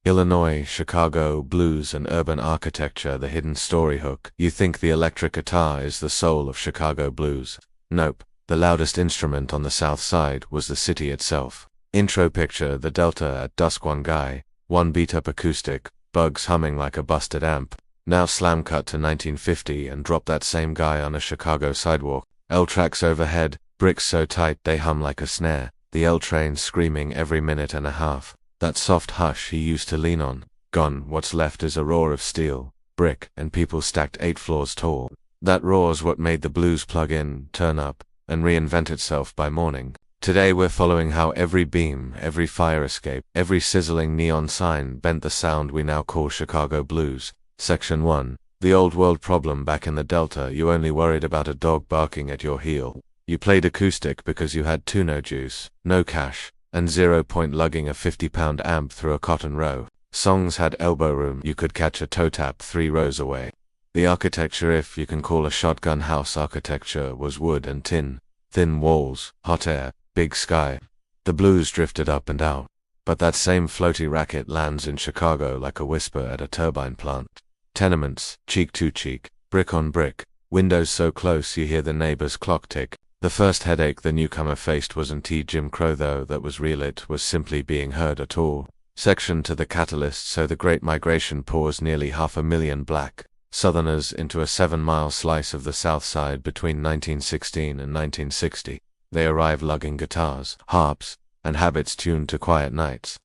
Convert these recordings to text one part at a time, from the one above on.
Illinois, Chicago, blues and urban architecture, the hidden story hook. You think the electric guitar is the soul of Chicago blues. Nope. The loudest instrument on the south side was the city itself. Intro picture, the Delta at dusk, one guy, one beat-up acoustic, bugs humming like a busted amp. Now slam cut to 1950 and drop that same guy on a Chicago sidewalk. L tracks overhead, bricks so tight they hum like a snare. The L train screaming every minute and a half. That soft hush he used to lean on. Gone, what's left is a roar of steel, brick, and people stacked 8 floors tall. That roar's what made the blues plug in, turn up, and reinvent itself by morning. Today we're following how every beam, every fire escape, every sizzling neon sign bent the sound we now call Chicago blues. Section 1. The old world problem. Back in the Delta, you only worried about a dog barking at your heel. You played acoustic because you had tuno juice, no cash, and 0 point lugging a 50-pound amp through a cotton row. Songs had elbow room. You could catch a toe tap 3 rows away. The architecture, if you can call a shotgun house architecture, was wood and tin. Thin walls, hot air, big sky. The blues drifted up and out. But that same floaty racket lands in Chicago like a whisper at a turbine plant. Tenements, cheek to cheek, brick on brick, windows so close you hear the neighbor's clock tick. The first headache the newcomer faced wasn't Jim Crow though, that was real, it was simply being heard at all. Section to the catalyst. So the Great Migration pours nearly 500,000 black Southerners into a 7-mile slice of the South Side between 1916 and 1960. They arrive lugging guitars, harps, and habits tuned to quiet nights.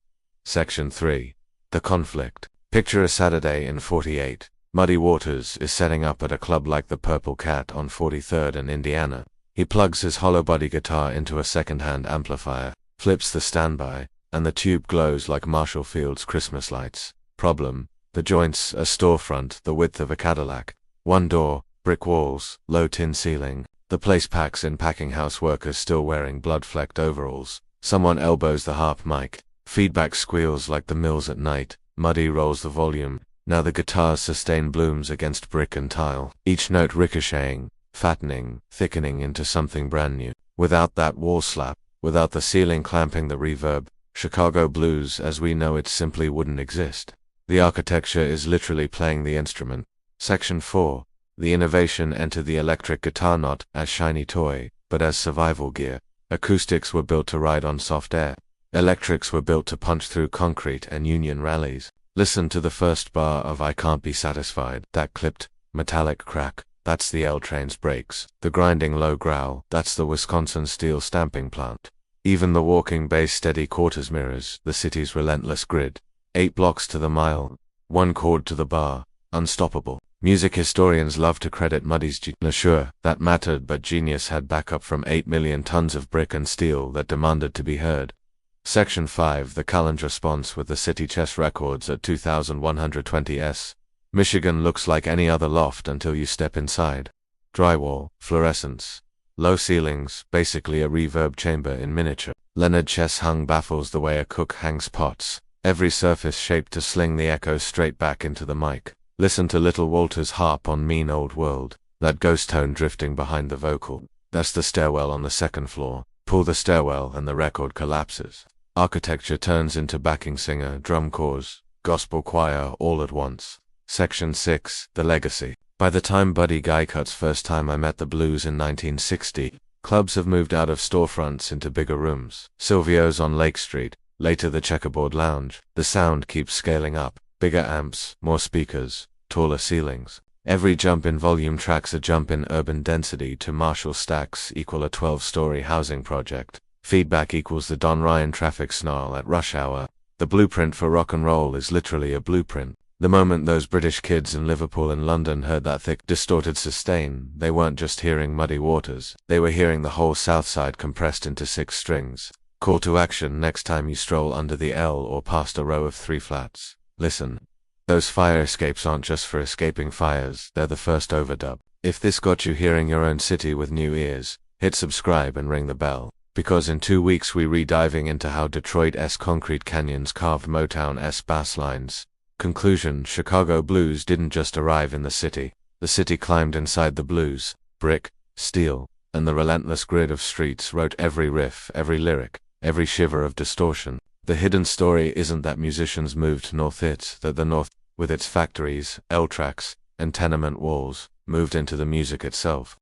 Section 3. The conflict. Picture a Saturday in 48. Muddy Waters is setting up at a club like the Purple Cat on 43rd and Indiana. He plugs his hollow body guitar into a second-hand amplifier, flips the standby, and the tube glows like Marshall Field's Christmas lights. Problem: the joint's a storefront the width of a Cadillac. One door, brick walls, low tin ceiling. The place packs in packing house workers still wearing blood-flecked overalls. Someone elbows the harp mic. Feedback squeals like the mills at night. Muddy rolls the volume. Now the guitar's sustain blooms against brick and tile, each note ricocheting, fattening, thickening into something brand new. Without that wall slap, without the ceiling clamping the reverb, Chicago blues as we know it simply wouldn't exist. The architecture is literally playing the instrument. Section 4. The innovation entered the electric guitar not as shiny toy, but as survival gear. Acoustics were built to ride on soft air. Electrics were built to punch through concrete and union rallies. Listen to the first bar of I Can't Be Satisfied. That clipped, metallic crack, that's the L train's brakes. The grinding low growl, that's the Wisconsin steel stamping plant. Even the walking bass steady quarters mirrors the city's relentless grid. 8 blocks to the mile, 1 chord to the bar, unstoppable. Music historians love to credit Muddy's genius. Sure, that mattered, but genius had backup from 8 million tons of brick and steel that demanded to be heard. Section 5. The Calendar response with the city chess records at 2120 s. Michigan looks like any other loft until you step inside. Drywall, fluorescence, low ceilings, basically a reverb chamber in miniature. Leonard chess hung baffles the way a cook hangs pots. Every surface shaped to sling the echo straight back into the mic. Listen to Little Walter's harp on Mean Old World, that ghost tone drifting behind the vocal. That's the stairwell on the 2nd floor. Pull the stairwell and the record collapses. Architecture turns into backing singer, drum corps, gospel choir all at once. Section 6. The legacy. By the time Buddy Guy Cut's first time I met the blues in 1960, clubs have moved out of storefronts into bigger rooms. Silvio's on Lake Street, later the Checkerboard Lounge. The sound keeps scaling up. Bigger amps, more speakers, taller ceilings. Every jump in volume tracks a jump in urban density to Marshall stacks equal a 12-story housing project. Feedback equals the Don Ryan traffic snarl at rush hour. The blueprint for rock and roll is literally a blueprint. The moment those British kids in Liverpool and London heard that thick, distorted sustain, they weren't just hearing Muddy Waters, they were hearing the whole South Side compressed into 6 strings. Call to action next time you stroll under the L or past a row of 3 flats. Listen. Those fire escapes aren't just for escaping fires, they're the first overdub. If this got you hearing your own city with new ears, hit subscribe and ring the bell. Because in 2 weeks we re-diving into how Detroit-esque concrete canyons carved Motown-esque bass lines. Conclusion: Chicago blues didn't just arrive in the city climbed inside the blues. Brick, steel, and the relentless grid of streets wrote every riff, every lyric, every shiver of distortion. The hidden story isn't that musicians moved north, it's that the north, with its factories, L-tracks, and tenement walls, moved into the music itself.